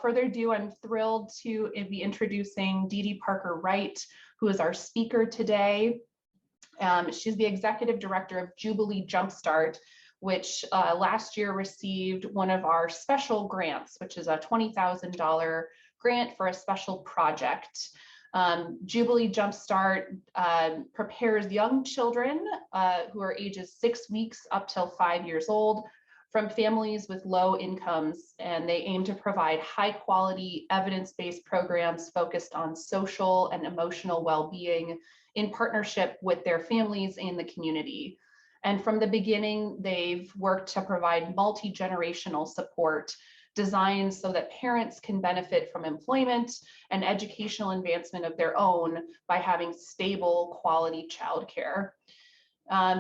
further ado, I'm thrilled to be introducing Dee Dee Parker Wright, who is our speaker today. She's the executive director of Jubilee JumpStart, which last year received one of our special grants, which is a $20,000 grant for a special project. Jubilee JumpStart prepares young children who are ages 6 weeks up till 5 years old from families with low incomes, and they aim to provide high quality evidence-based programs focused on social and emotional well-being in partnership with their families and the community. And from the beginning, they've worked to provide multi-generational support designed so that parents can benefit from employment and educational advancement of their own by having stable quality childcare.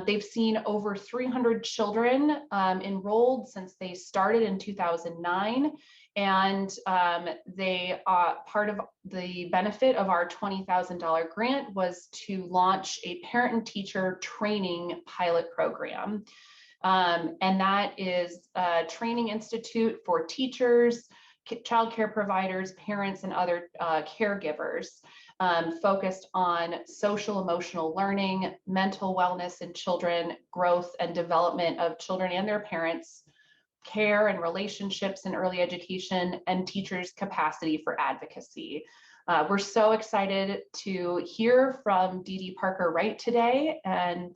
They've seen over 300 children enrolled since they started in 2009. And they part of the benefit of our $20,000 grant was to launch a parent and teacher training pilot program. And that is a training institute for teachers, childcare providers, parents, and other caregivers, focused on social emotional learning, mental wellness in children, growth and development of children and their parents, care and relationships in early education, and teachers' capacity for advocacy. We're so excited to hear from Dee Dee Parker Wright today. And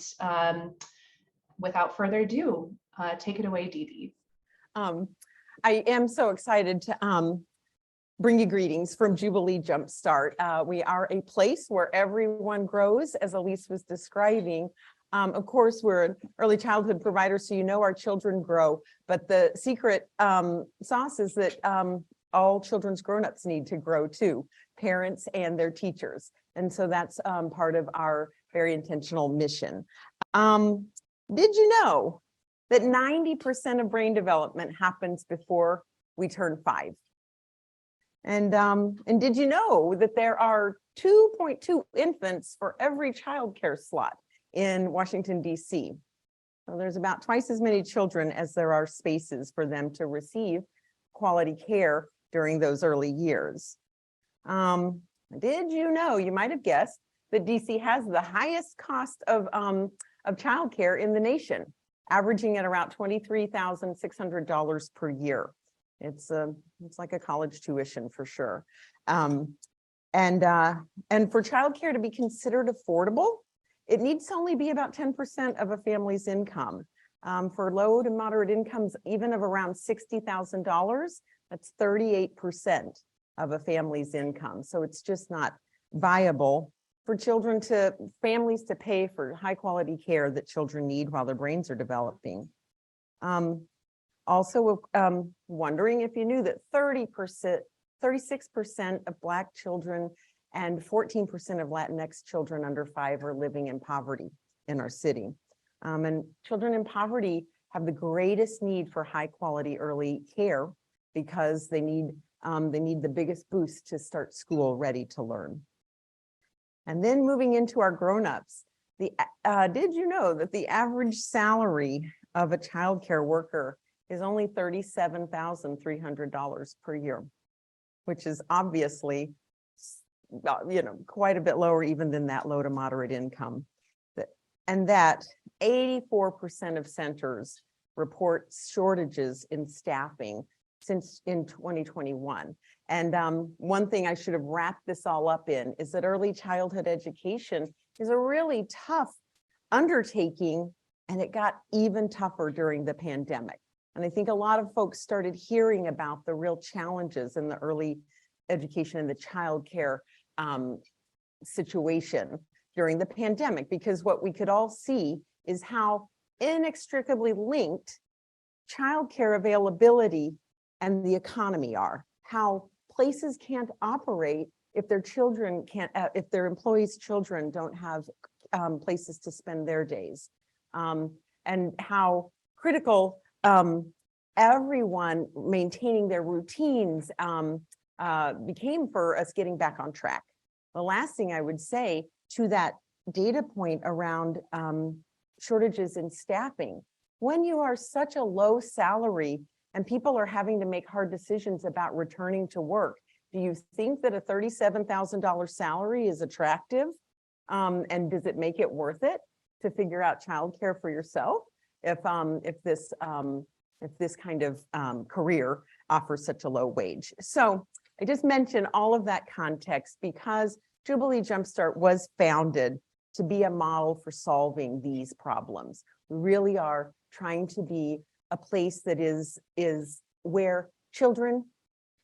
without further ado, take it away, Dee Dee. I am so excited to bring you greetings from Jubilee JumpStart. We are a place where everyone grows, as Elise was describing. Of course, we're an early childhood provider, so you know our children grow, but the secret sauce is that all children's grown-ups need to grow too, parents and their teachers. And so that's part of our very intentional mission. Did you know that 90% of brain development happens before we turn 5? And did you know that there are 2.2 infants for every childcare slot in Washington, D.C.? So there's about twice as many children as there are spaces for them to receive quality care during those early years. Did you know, you might have guessed, that D.C. has the highest cost of childcare in the nation, averaging at around $23,600 per year. It's like a college tuition for sure. And for childcare to be considered affordable, it needs to only be about 10% of a family's income. For low to moderate incomes, even of around $60,000, that's 38% of a family's income. So it's just not viable for families to pay for high quality care that children need while their brains are developing. Also, wondering if you knew that 36% of Black children and 14% of Latinx children under 5 are living in poverty in our city. And children in poverty have the greatest need for high quality early care because they need the biggest boost to start school ready to learn. And then moving into our grown-ups, did you know that the average salary of a childcare worker is only $37,300 per year, which is obviously, quite a bit lower even than that low to moderate income. And that 84% of centers report shortages in staffing since in 2021. And one thing I should have wrapped this all up in is that early childhood education is a really tough undertaking, and it got even tougher during the pandemic. And I think a lot of folks started hearing about the real challenges in the early education and the childcare situation during the pandemic, because what we could all see is how inextricably linked childcare availability and the economy are, how places can't operate if their children can't, if their employees' children don't have places to spend their days, and how critical everyone maintaining their routines became for us getting back on track. The last thing I would say to that data point around shortages in staffing, when you are such a low salary and people are having to make hard decisions about returning to work. Do you think that a $37,000 salary is attractive? And does it make it worth it to figure out childcare for yourself if this kind of career offers such a low wage? So I just mentioned all of that context because Jubilee JumpStart was founded to be a model for solving these problems. We really are trying to be a place that is where children,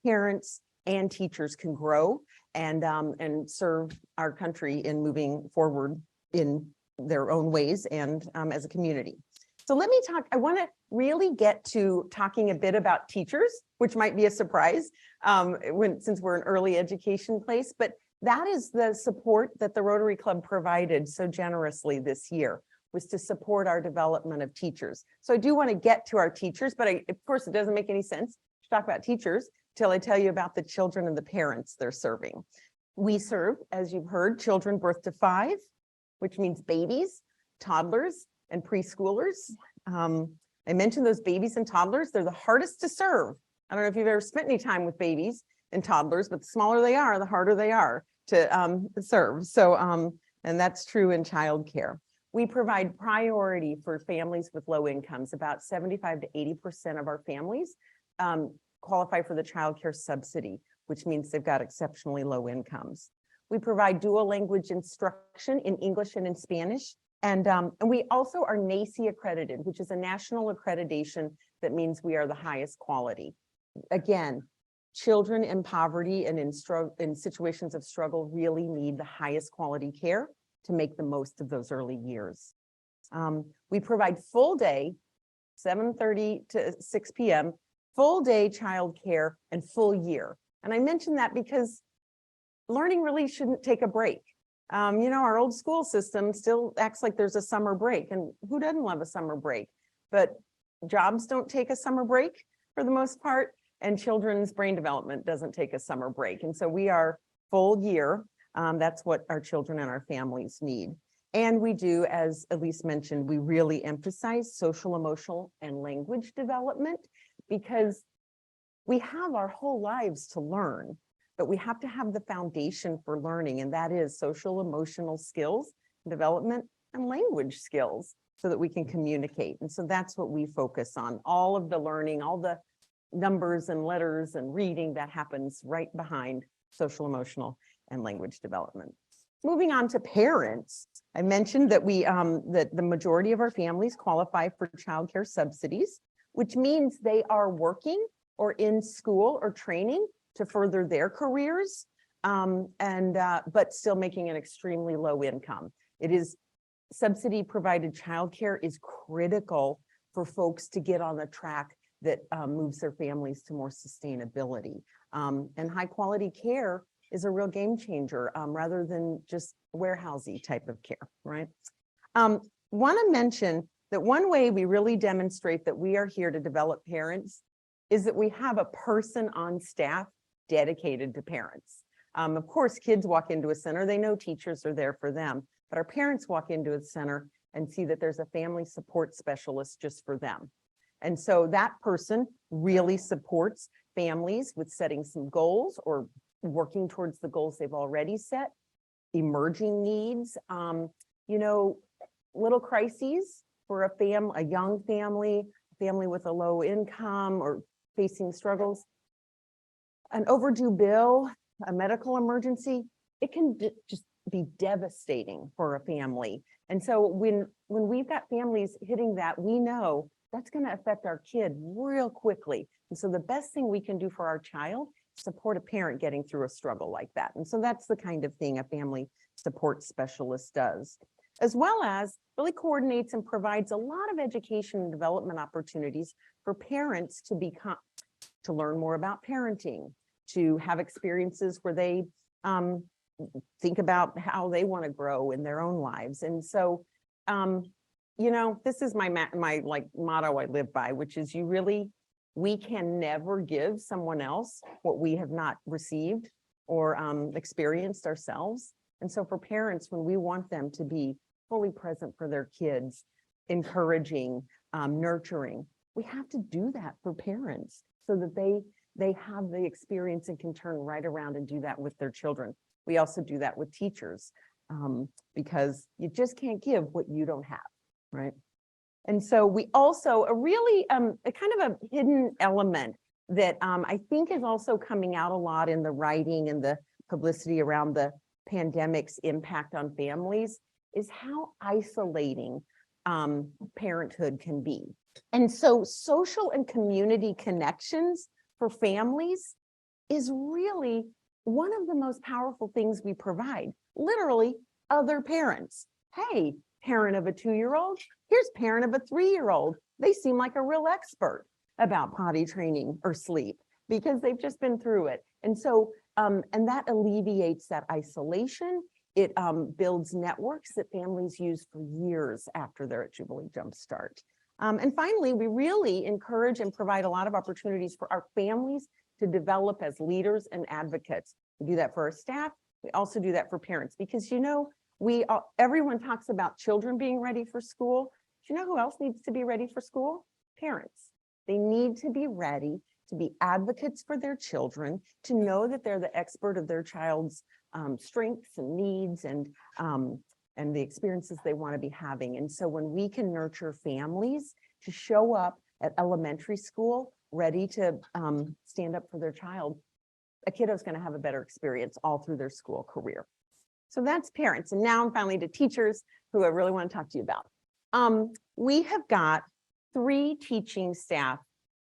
parents, and teachers can grow and serve our country in moving forward in their own ways and as a community. So let me talk, I want to really get to talking a bit about teachers, which might be a surprise since we're an early education place, but that is the support that the Rotary Club provided so generously this year, was to support our development of teachers. So I do want to get to our teachers, but of course it doesn't make any sense to talk about teachers till I tell you about the children and the parents they're serving. We serve, as you've heard, children birth to 5, which means babies, toddlers, and preschoolers. I mentioned those babies and toddlers, they're the hardest to serve. I don't know if you've ever spent any time with babies and toddlers, but the smaller they are, the harder they are to serve. So, and that's true in childcare. We provide priority for families with low incomes. About 75 to 80% of our families qualify for the childcare subsidy, which means they've got exceptionally low incomes. We provide dual language instruction in English and in Spanish. And we also are NAEYC accredited, which is a national accreditation that means we are the highest quality. Again, children in poverty and in situations of struggle really need the highest quality care to make the most of those early years. We provide full day, 7:30 to 6 p.m., full day childcare and full year. And I mention that because learning really shouldn't take a break. You know, our old school system still acts like there's a summer break, and who doesn't love a summer break? But jobs don't take a summer break for the most part, and children's brain development doesn't take a summer break. And so we are full year. That's what our children and our families need. And we do, as Elise mentioned, we really emphasize social, emotional, and language development because we have our whole lives to learn, but we have to have the foundation for learning, and that is social, emotional skills, development, and language skills so that we can communicate. And so that's what we focus on, all of the learning, all the numbers and letters and reading that happens right behind social, emotional, and language development. Moving on to parents, I mentioned that that the majority of our families qualify for childcare subsidies, which means they are working or in school or training to further their careers, but still making an extremely low income. It is subsidy provided childcare is critical for folks to get on the track that moves their families to more sustainability. And high quality care is a real game changer rather than just warehousey type of care, right? Want to mention that one way we really demonstrate that we are here to develop parents is that we have a person on staff dedicated to parents. Of course, kids walk into a center, they know teachers are there for them, but our parents walk into a center and see that there's a family support specialist just for them. And so that person really supports families with setting some goals or working towards the goals they've already set, emerging needs, you know, little crises for a young family with a low income or facing struggles. An overdue bill, a medical emergency, it can just be devastating for a family. And so when we've got families hitting that, we know that's going to affect our kid real quickly. And so the best thing we can do for our child is support a parent getting through a struggle like that. And so that's the kind of thing a family support specialist does, as well as really coordinates and provides a lot of education and development opportunities for parents to learn more about parenting, to have experiences where they think about how they want to grow in their own lives. And so, you know, this is my like motto I live by, which is we can never give someone else what we have not received or experienced ourselves. And so for parents, when we want them to be fully present for their kids, encouraging, nurturing, we have to do that for parents so that they have the experience and can turn right around and do that with their children. We also do that with teachers because you just can't give what you don't have, right? And so we also a really a kind of a hidden element that I think is also coming out a lot in the writing and the publicity around the pandemic's impact on families is how isolating parenthood can be. And so social and community connections for families is really one of the most powerful things we provide. Literally, other parents. Hey, parent of a 2-year-old, here's parent of a 3-year-old. They seem like a real expert about potty training or sleep because they've just been through it. And so, and that alleviates that isolation. It builds networks that families use for years after they're at Jubilee JumpStart. And finally, we really encourage and provide a lot of opportunities for our families to develop as leaders and advocates. We do that for our staff. We also do that for parents because, you know, everyone talks about children being ready for school. Do you know who else needs to be ready for school? Parents. They need to be ready to be advocates for their children, to know that they're the expert of their child's strengths and needs and the experiences they want to be having. And so when we can nurture families to show up at elementary school ready to stand up for their child, a kiddo's going to have a better experience all through their school career. So that's parents. And now I'm finally to teachers who I really want to talk to you about. We have got 3 teaching staff.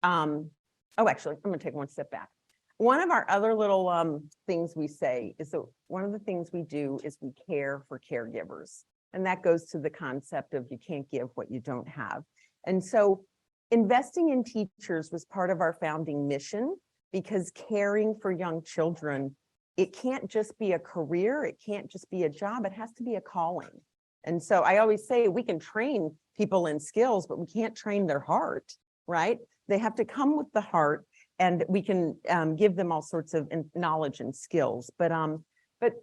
Actually, I'm going to take one step back. One of our other little things we say is that one of the things we do is we care for caregivers. And that goes to the concept of you can't give what you don't have. And so investing in teachers was part of our founding mission because caring for young children, it can't just be a career. It can't just be a job. It has to be a calling. And so I always say we can train people in skills, but we can't train their heart, right? They have to come with the heart and we can give them all sorts of knowledge and skills. And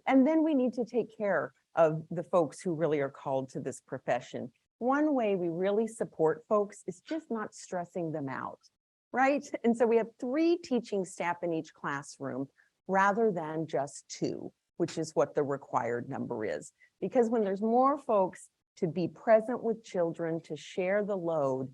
then we need to take care of the folks who really are called to this profession. One way we really support folks is just not stressing them out, right? And so we have 3 teaching staff in each classroom rather than just 2, which is what the required number is. Because when there's more folks to be present with children, to share the load,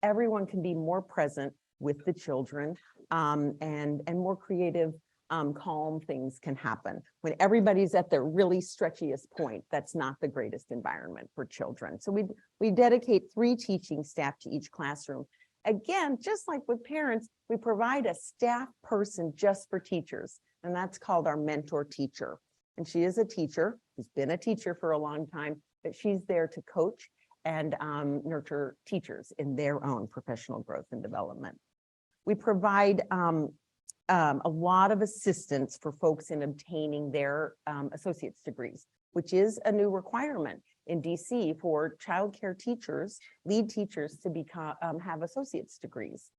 everyone can be more present with the children and more creative, calm things can happen. When everybody's at their really stretchiest point, that's not the greatest environment for children. So we dedicate 3 teaching staff to each classroom. Again, just like with parents, we provide a staff person just for teachers, and that's called our mentor teacher. And she is a teacher who's been a teacher for a long time, but she's there to coach and nurture teachers in their own professional growth and development. We provide a lot of assistance for folks in obtaining their associate's degrees, which is a new requirement in DC for childcare teachers, lead teachers to become have associate's degrees.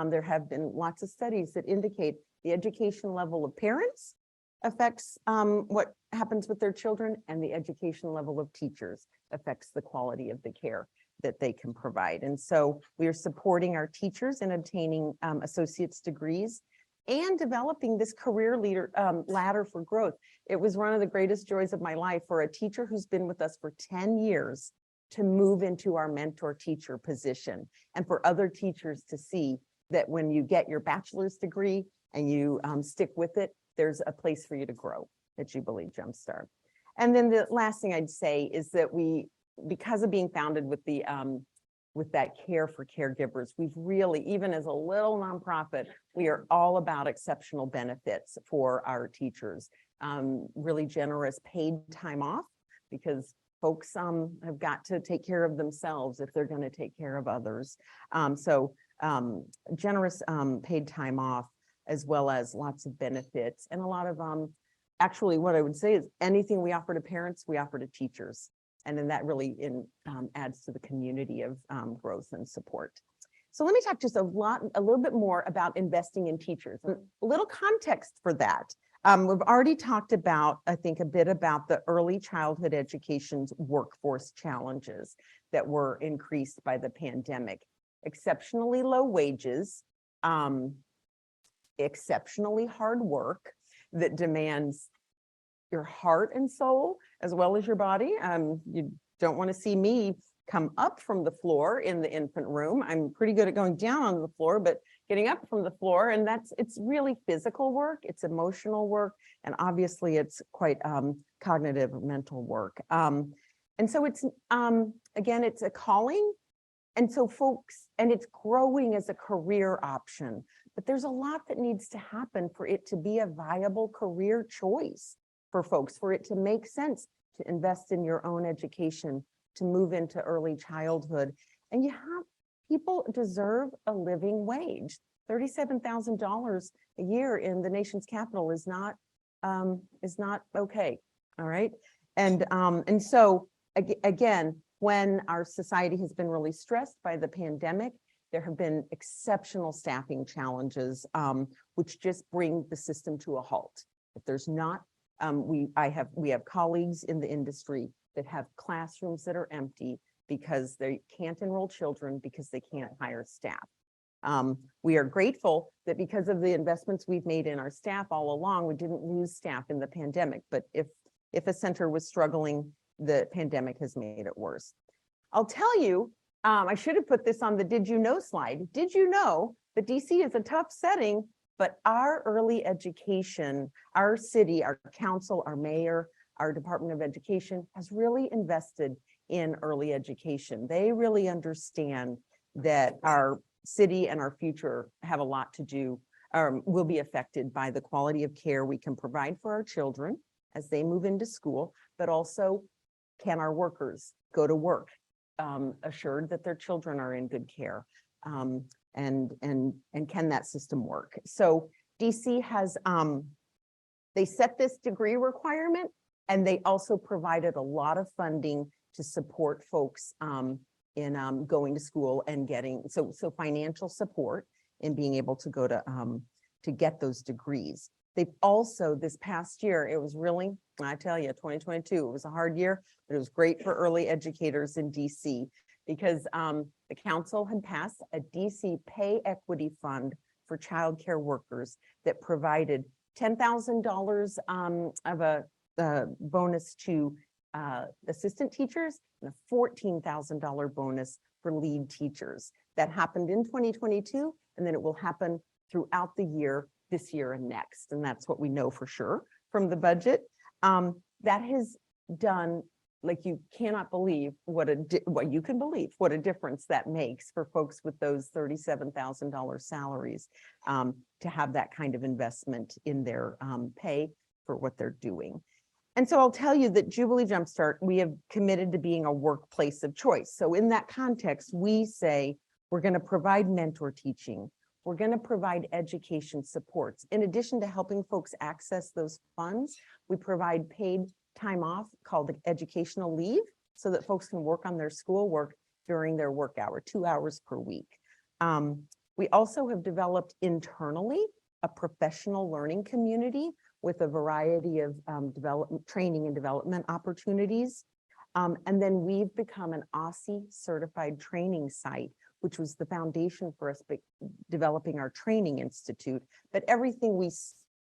There have been lots of studies that indicate the education level of parents affects what happens with their children, and the education level of teachers affects the quality of the care that they can provide. And so we are supporting our teachers in obtaining associate's degrees and developing this career leader ladder for growth. It was one of the greatest joys of my life for a teacher who's been with us for 10 years to move into our mentor teacher position, and for other teachers to see that when you get your bachelor's degree and you stick with it, there's a place for you to grow at Jubilee JumpStart. And then the last thing I'd say is that we, because of being founded with the with that care for caregivers, we've really, even as a little nonprofit, we are all about exceptional benefits for our teachers. Really generous paid time off, because folks have got to take care of themselves if they're going to take care of others. Generous paid time off, as well as lots of benefits and a lot of actually what I would say is anything we offer to parents, we offer to teachers. And then that really adds to the community of growth and support. So let me talk just a little bit more about investing in teachers. A little context for that. We've already talked about, I think, a bit about the early childhood education's workforce challenges that were increased by the pandemic. exceptionally low wages, exceptionally hard work that demands your heart and soul as well as your body. You don't want to see me come up from the floor in the infant room. I'm pretty good at going down on the floor, but getting up from the floor, and it's really physical work, it's emotional work, and obviously it's quite cognitive mental work. And so it's again, it's a calling. And so folks, and it's growing as a career option, but there's a lot that needs to happen for it to be a viable career choice for folks, for it to make sense to invest in your own education, to move into early childhood. And people deserve a living wage. $37,000 a year in the nation's capital is not okay. All right. And so again, when our society has been really stressed by the pandemic, there have been exceptional staffing challenges, which just bring the system to a halt. If there's not, we have colleagues in the industry that have classrooms that are empty because they can't enroll children because they can't hire staff. We are grateful that because of the investments we've made in our staff all along, we didn't lose staff in the pandemic. But if a center was struggling, the pandemic has made it worse. I'll tell you, I should have put this on the did you know slide. Did you know that DC is a tough setting, but our early education, our city, our council, our mayor, our Department of Education has really invested in early education. They really understand that our city and our future have a lot to do, will be affected by the quality of care we can provide for our children as they move into school, but also can our workers go to work assured that their children are in good care, and can that system work? So DC has, they set this degree requirement, and they also provided a lot of funding to support folks in going to school and getting, so financial support in being able to go to get those degrees. They've also, this past year, it was really, I tell you, 2022, it was a hard year, but it was great for early educators in DC because the council had passed a DC pay equity fund for childcare workers that provided $10,000 of a bonus to assistant teachers and a $14,000 bonus for lead teachers. That happened in 2022, and then it will happen throughout the year, this year and next. And that's what we know for sure from the budget. That has done, like, you cannot believe what you can believe what a difference that makes for folks with those $37,000 salaries, to have that kind of investment in their pay for what they're doing. And so I'll tell you that Jubilee JumpStart, we have committed to being a workplace of choice. So in that context, we say we're going to provide mentor teaching. We're going to provide education supports. In addition to helping folks access those funds, we provide paid time off called educational leave so that folks can work on their schoolwork during their work hour, 2 hours per week. We also have developed internally a professional learning community with a variety of training and development opportunities. And then we've become an OSCE certified training site, which was the foundation for us developing our training institute. But everything we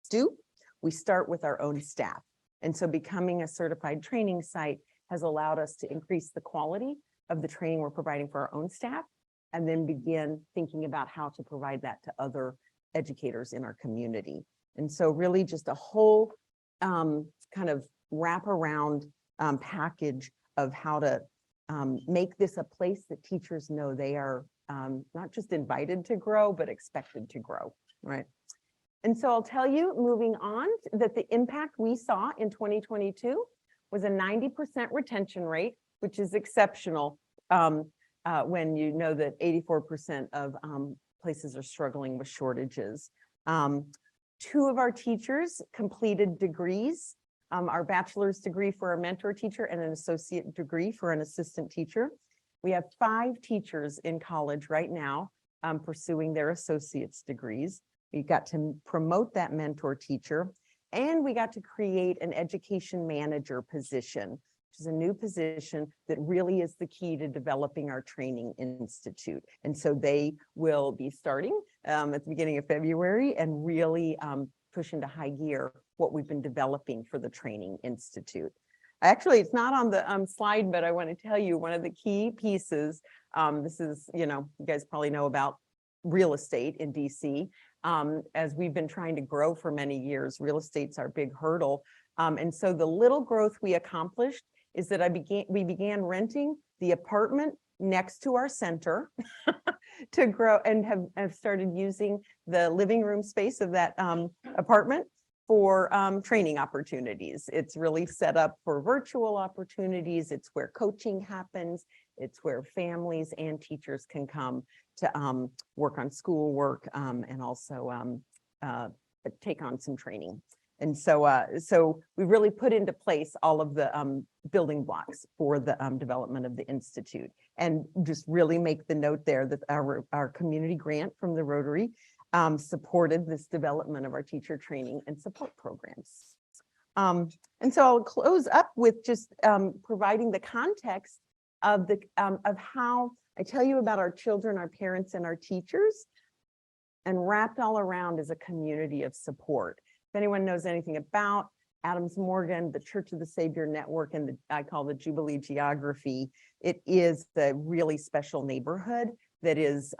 do, we start with our own staff. And so becoming a certified training site has allowed us to increase the quality of the training we're providing for our own staff, and then begin thinking about how to provide that to other educators in our community. And so really just a whole kind of wraparound package of how to make this a place that teachers know they are not just invited to grow, but expected to grow, right? And so I'll tell you, moving on, that the impact we saw in 2022 was a 90% retention rate, which is exceptional when you know that 84% of places are struggling with shortages. 2 of our teachers completed degrees, our bachelor's degree for a mentor teacher and an associate degree for an assistant teacher. We have 5 teachers in college right now pursuing their associate's degrees. We got to promote that mentor teacher, and we got to create an education manager position which is a new position that really is the key to developing our training institute. And so they will be starting at the beginning of February and really push into high gear what we've been developing for the training institute. Actually, it's not on the slide, but I want to tell you one of the key pieces. This is, you guys probably know about real estate in DC. As we've been trying to grow for many years, real estate's our big hurdle. And so the little growth we accomplished is that we began renting the apartment next to our center to grow, and have started using the living room space of that apartment for training opportunities. It's really set up for virtual opportunities. It's where coaching happens. It's where families and teachers can come to work on schoolwork and also take on some training. And so we really put into place all of the building blocks for the development of the Institute. And just really make the note there that our community grant from the Rotary supported this development of our teacher training and support programs. And so I'll close up with just providing the context of how I tell you about our children, our parents, and our teachers, and wrapped all around is a community of support. If anyone knows anything about Adams Morgan, the Church of the Savior Network, and I call the Jubilee geography, it is the really special neighborhood that is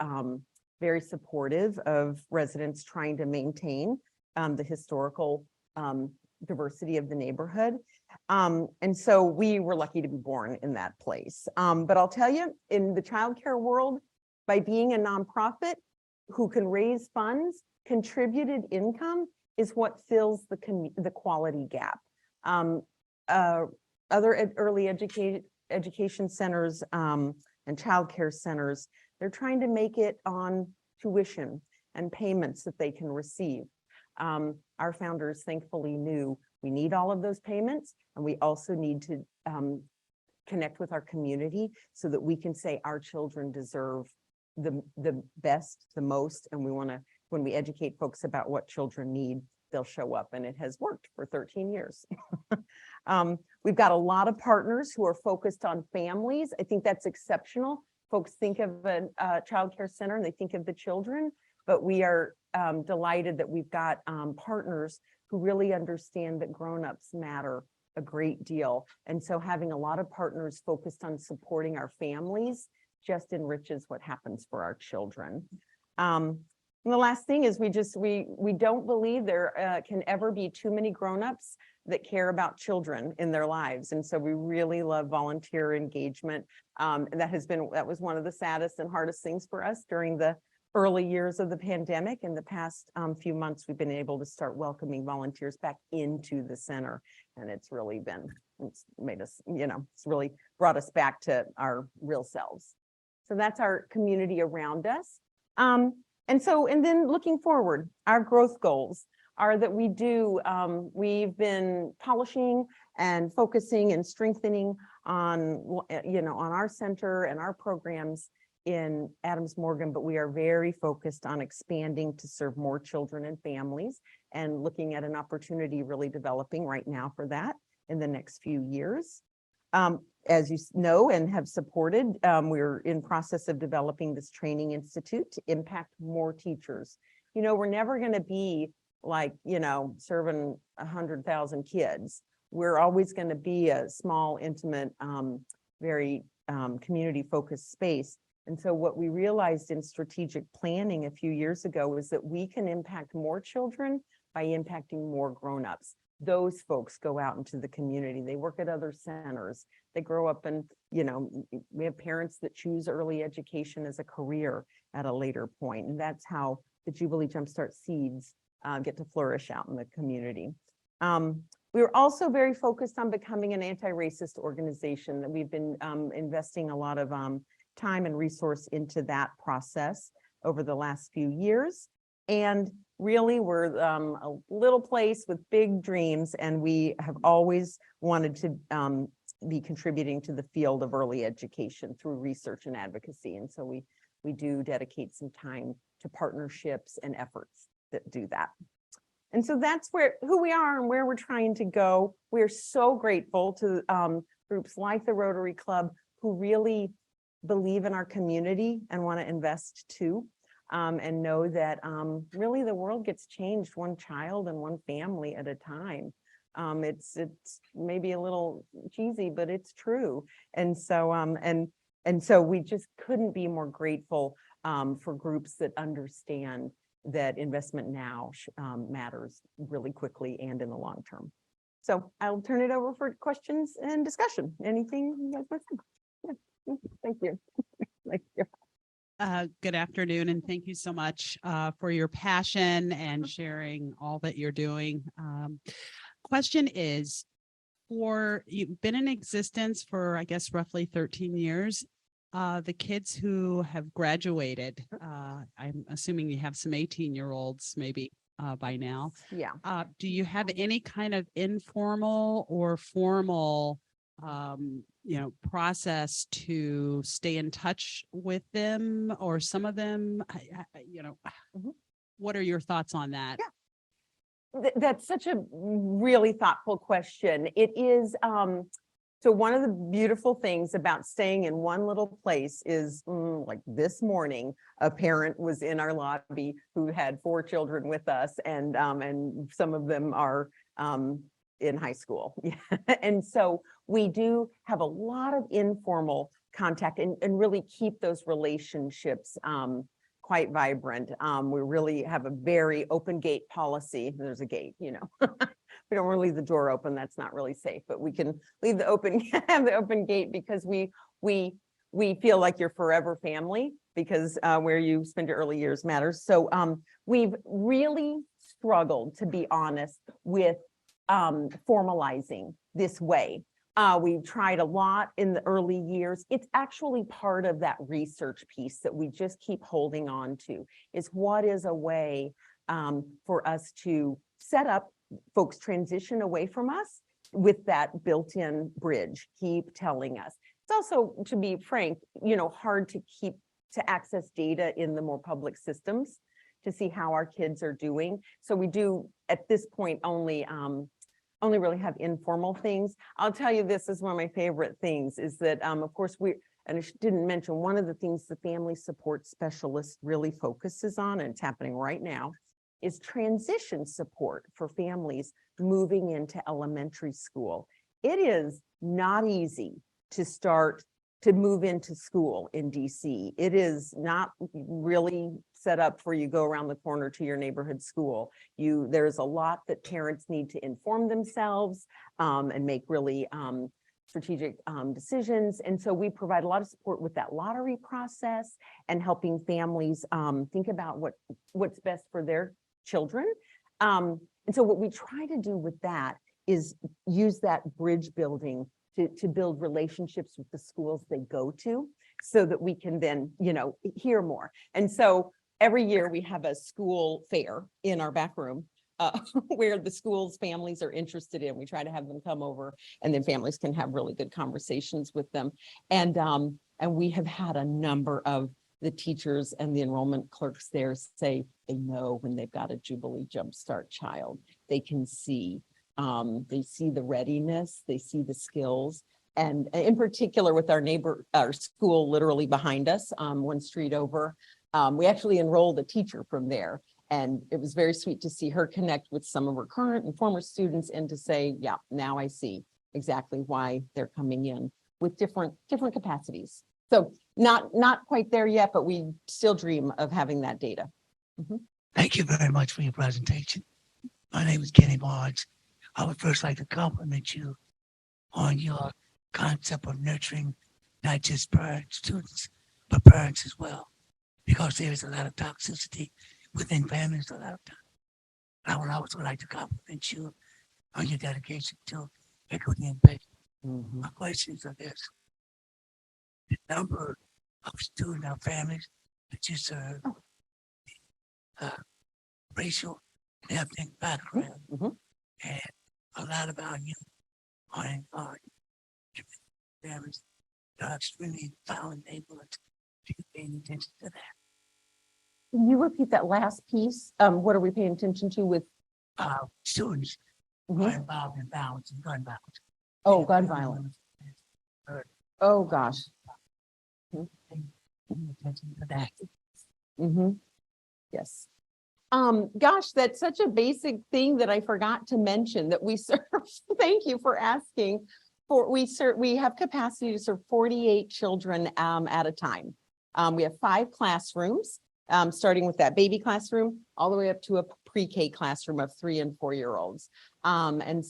very supportive of residents trying to maintain the historical diversity of the neighborhood. And so we were lucky to be born in that place. But I'll tell you, in the childcare world, by being a nonprofit who can raise funds, contributed income is what fills the quality gap. Other early education centers and childcare centers, they're trying to make it on tuition and payments that they can receive. Our founders thankfully knew we need all of those payments, and we also need to connect with our community so that we can say our children deserve the best, the most, and we want to, when we educate folks about what children need, they'll show up, and it has worked for 13 years. We've got a lot of partners who are focused on families. I think that's exceptional. Folks think of a childcare center and they think of the children, but we are delighted that we've got partners who really understand that grown-ups matter a great deal. And so having a lot of partners focused on supporting our families just enriches what happens for our children. And the last thing is we don't believe there can ever be too many grown-ups that care about children in their lives. And so we really love volunteer engagement. That was one of the saddest and hardest things for us during the early years of the pandemic. In the past few months, we've been able to start welcoming volunteers back into the center. And it's made us, it's really brought us back to our real selves. So that's our community around us. And then looking forward, our growth goals are that we've been polishing and focusing and strengthening on our center and our programs in Adams Morgan, but we are very focused on expanding to serve more children and families, and looking at an opportunity really developing right now for that in the next few years. As you know and have supported, we're in process of developing this training institute to impact more teachers. We're never going to be like, serving 100,000 kids. We're always going to be a small, intimate, very community-focused space. And so what we realized in strategic planning a few years ago was that we can impact more children by impacting more grown-ups. Those folks go out into the community. They work at other centers. They grow up and, we have parents that choose early education as a career at a later point. And that's how the Jubilee JumpStart seeds get to flourish out in the community. We were also very focused on becoming an anti-racist organization, that we've been investing a lot of time and resource into that process over the last few years. And really, we're a little place with big dreams, and we have always wanted to be contributing to the field of early education through research and advocacy. And so we do dedicate some time to partnerships and efforts that do that. And so that's who we are and where we're trying to go. We're so grateful to groups like the Rotary Club who really believe in our community and want to invest too. And know that really the world gets changed one child and one family at a time. It's maybe a little cheesy, but it's true. And so and so we just couldn't be more grateful for groups that understand that investment now matters really quickly and in the long term. So I'll turn it over for questions and discussion. Anything you guys want to say? Yeah. Thank you. Thank you. Good afternoon, and thank you so much for your passion and sharing all that you're doing. Question is, you've been in existence for, I guess, roughly 13 years. The kids who have graduated, I'm assuming you have some 18-year-olds maybe by now. Yeah. Do you have any kind of informal or formal process to stay in touch with them, or some of them, what are your thoughts on that? Yeah. That's such a really thoughtful question. It is, so one of the beautiful things about staying in one little place is like this morning, a parent was in our lobby who had 4 children with us, and some of them are in high school. And so we do have a lot of informal contact and really keep those relationships quite vibrant. We really have a very open gate policy. There's a gate, we don't want to leave the door open. That's not really safe, but we can leave the have the open gate because we feel like you're forever family, because where you spend your early years matters. So we've really struggled, to be honest, with formalizing this way. We tried a lot in the early years. It's actually part of that research piece that we just keep holding on to, is what is a way for us to set up folks transition away from us with that built-in bridge, keep telling us. It's also, to be frank, hard to access data in the more public systems to see how our kids are doing. So we do, at this point, only really have informal things. I'll tell you, this is one of my favorite things, is that, of course, and I didn't mention, one of the things the family support specialist really focuses on, and it's happening right now, is transition support for families moving into elementary school. It is not easy to move into school in DC. It is not really set up for you go around the corner to your neighborhood school. There's a lot that parents need to inform themselves and make really strategic decisions. And so we provide a lot of support with that lottery process and helping families think about what's best for their children. And so what we try to do with that is use that bridge building to build relationships with the schools they go to, so that we can then, hear more. And so every year we have a school fair in our back room where the schools families are interested in. We try to have them come over, and then families can have really good conversations with them. And we have had a number of the teachers and the enrollment clerks there say they know when they've got a Jubilee JumpStart child. They can see. They see the readiness, they see the skills, and in particular with our school literally behind us, one street over, we actually enrolled a teacher from there, and it was very sweet to see her connect with some of her current and former students and to say, yeah, now I see exactly why they're coming in with different capacities. So not quite there yet, but we still dream of having that data. Mm-hmm. Thank you very much for your presentation. My name is Kenny Barnes. I would first like to compliment you on your concept of nurturing not just students, but parents as well, because there is a lot of toxicity within families a lot of times. I would also like to compliment you on your dedication to equity and pay. Mm-hmm. My questions are this: the number of student or families that you serve, racial and ethnic background, mm-hmm. and a lot about you on families that are extremely violent neighborhoods. Do you pay attention to that? Can you repeat that last piece? What are we paying attention to with students who are involved in violence and gun violence? Oh, gun violence. Oh, gosh. Attention to that. Yes. Gosh, that's such a basic thing that I forgot to mention that we serve. Thank you for asking. We have capacity to serve 48 children at a time. We have 5 classrooms, starting with that baby classroom all the way up to a pre-K classroom of 3 and 4-year-olds. And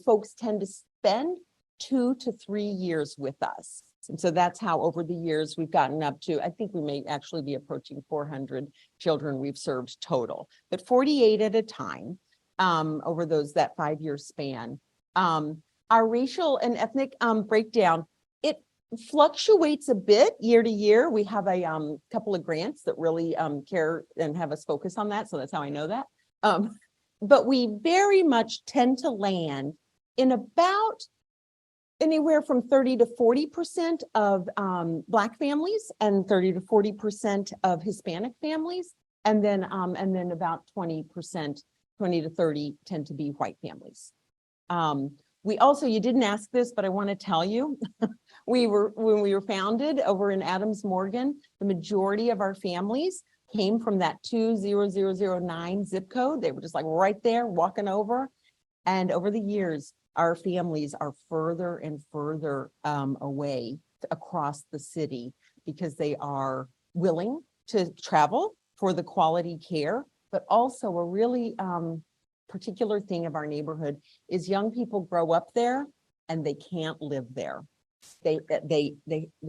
folks tend to spend 2 to 3 years with us. And so that's how over the years we've gotten up to, I think we may actually be approaching 400 children we've served total, but 48 at a time over that 5-year span. Our racial and ethnic breakdown, it fluctuates a bit year to year. We have a couple of grants that really care and have us focus on that. So that's how I know that. But we very much tend to land in about anywhere from 30 to 40% of Black families and 30 to 40% of Hispanic families. And then about 20%, 20 to 30 tend to be white families. We also, you didn't ask this, but I want to tell you, when we were founded over in Adams Morgan, the majority of our families came from that 20009 zip code. They were just like right there walking over. And over the years, our families are further and further away across the city because they are willing to travel for the quality care, but also a really particular thing of our neighborhood is young people grow up there and they can't live there. They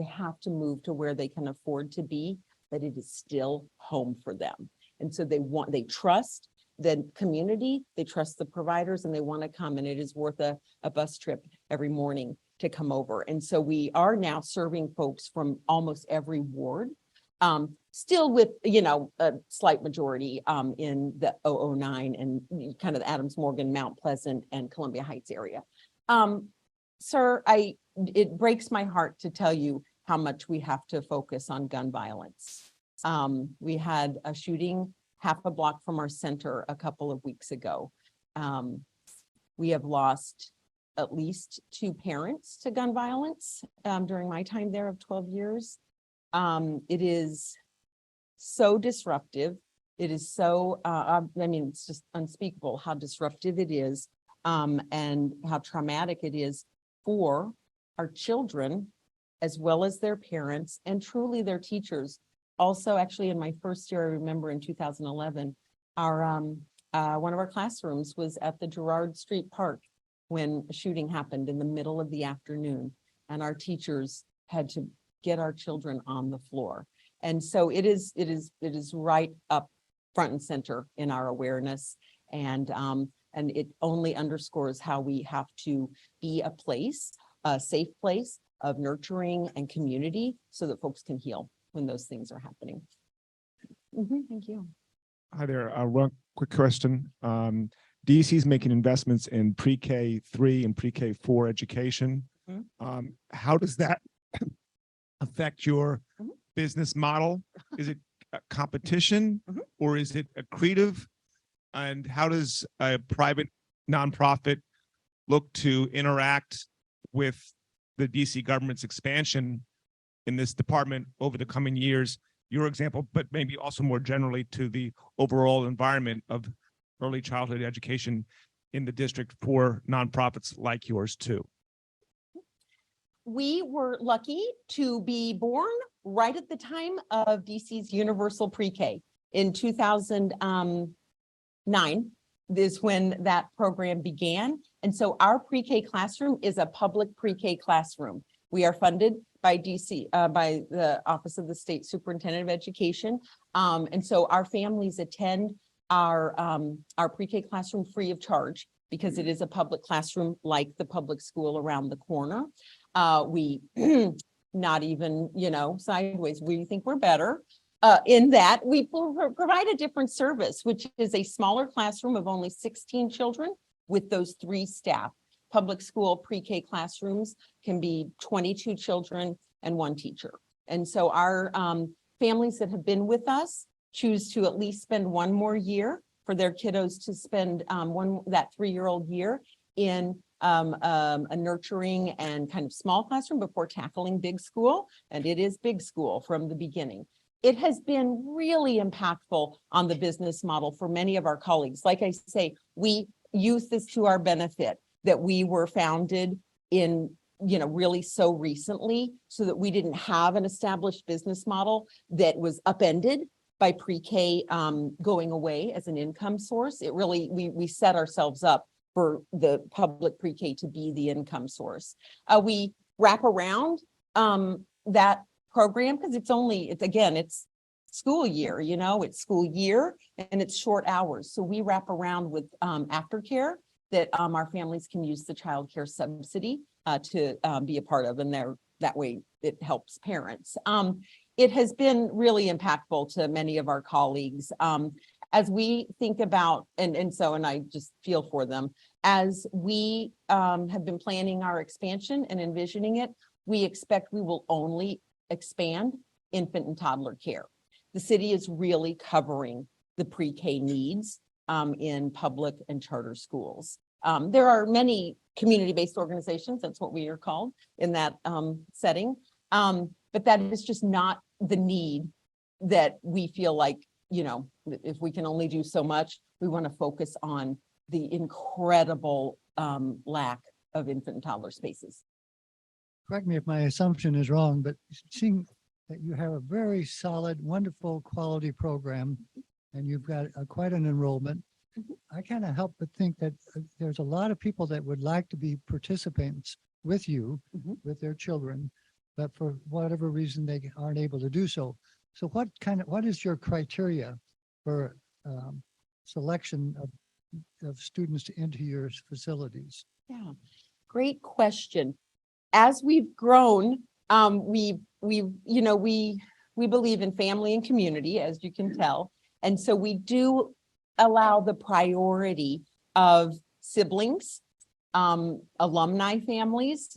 have to move to where they can afford to be, but it is still home for them. And so they trust the community, they trust the providers, and they want to come, and it is worth a bus trip every morning to come over. And so we are now serving folks from almost every ward, still with, a slight majority in the 009 and kind of the Adams Morgan, Mount Pleasant, and Columbia Heights area. Sir, it breaks my heart to tell you how much we have to focus on gun violence. We had a shooting half a block from our center a couple of weeks ago. We have lost at least 2 parents to gun violence during my time there of 12 years. It is so disruptive. It is so, it's just unspeakable how disruptive it is and how traumatic it is for our children, as well as their parents and truly their teachers. Also, actually, in my first year, I remember in 2011, one of our classrooms was at the Girard Street Park when a shooting happened in the middle of the afternoon, and our teachers had to get our children on the floor. And so it is right up front and center in our awareness, and it only underscores how we have to be a safe place of nurturing and community so that folks can heal when those things are happening. Thank you. Hi there. One quick question. DEC is making investments in pre-K 3 and pre-K 4 education. How does that affect your business model? Is it a competition or is it accretive? And how does a private nonprofit look to interact with the DC government's expansion in this department over the coming years? Your example, but maybe also more generally to the overall environment of early childhood education in the district for nonprofits like yours too. We were lucky to be born right at the time of DC's universal pre-K in 2009 is when that program began. And so our pre-K classroom is a public pre-K classroom. We are funded by DC, by the Office of the State Superintendent of Education. And so our families attend our pre-K classroom free of charge because it is a public classroom like the public school around the corner. We not even, sideways, we think we're better in that we provide a different service, which is a smaller classroom of only 16 children with those 3 staff. Public school pre-K classrooms can be 22 children and 1 teacher. And so our families that have been with us choose to at least spend 1 more year for their kiddos to spend that 3-year-old year in a nurturing and kind of small classroom before tackling big school. And it is big school from the beginning. It has been really impactful on the business model for many of our colleagues. Like I say, we use this to our benefit, that we were founded in, really so recently, so that we didn't have an established business model that was upended by pre-K going away as an income source. It really, we set ourselves up for the public pre-K to be the income source. We wrap around that program because it's school year, it's school year and it's short hours. So we wrap around with aftercare that our families can use the child care subsidy to be a part of, and that way it helps parents. It has been really impactful to many of our colleagues. As we think about, and I just feel for them, as we have been planning our expansion and envisioning it, we expect we will only expand infant and toddler care. The city is really covering the pre-K needs in public and charter schools. There are many community-based organizations, that's what we are called in that setting. But that is just not the need that we feel like, if we can only do so much, we want to focus on the incredible lack of infant and toddler spaces. Correct me if my assumption is wrong, but seeing that you have a very solid, wonderful quality program and you've got quite an enrollment, I kind of help but think that there's a lot of people that would like to be participants with you, with their children, but for whatever reason, they aren't able to do so. So what is your criteria for selection of students into your facilities? Yeah, great question. As we've grown, we believe in family and community, as you can tell. And so we do allow the priority of siblings, alumni families.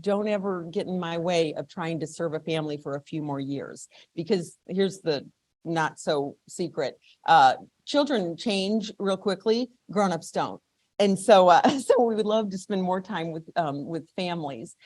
Don't ever get in my way of trying to serve a family for a few more years, because here's the not so secret. Children change real quickly, grown-ups don't. And so we would love to spend more time with families.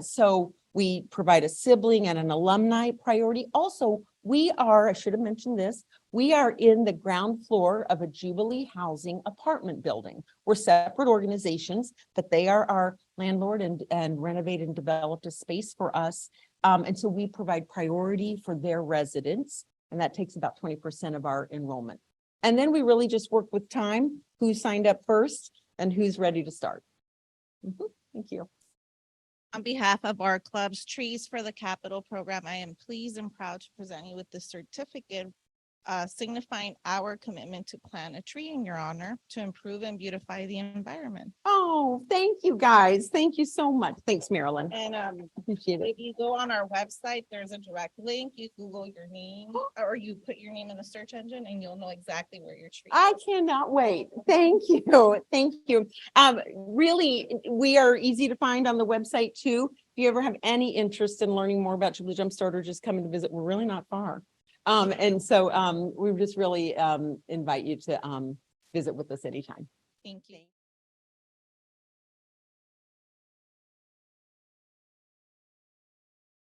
So we provide a sibling and an alumni priority. Also, I should have mentioned this, we are in the ground floor of a Jubilee housing apartment building. We're separate organizations, but they are our landlord and renovated and developed a space for us. And so we provide priority for their residents, and that takes about 20% of our enrollment. And then we really just work with time, who signed up first and who's ready to start. Thank you. On behalf of our club's Trees for the Capital program, I am pleased and proud to present you with the certificate signifying our commitment to plant a tree in your honor to improve and beautify the environment. Oh, thank you guys. Thank you so much. Thanks, Marilyn. And Appreciate it. if you go on our website, there's a direct link. You Google your name or you put your name in the search engine and you'll know exactly where your tree I is. cannot wait. Thank you. Thank you. Really, we are easy to find on the website too. If you ever have any interest in learning more about Jubilee JumpStart or just coming to visit, we're really not far. And so we just really invite you to visit with us anytime. Thank you.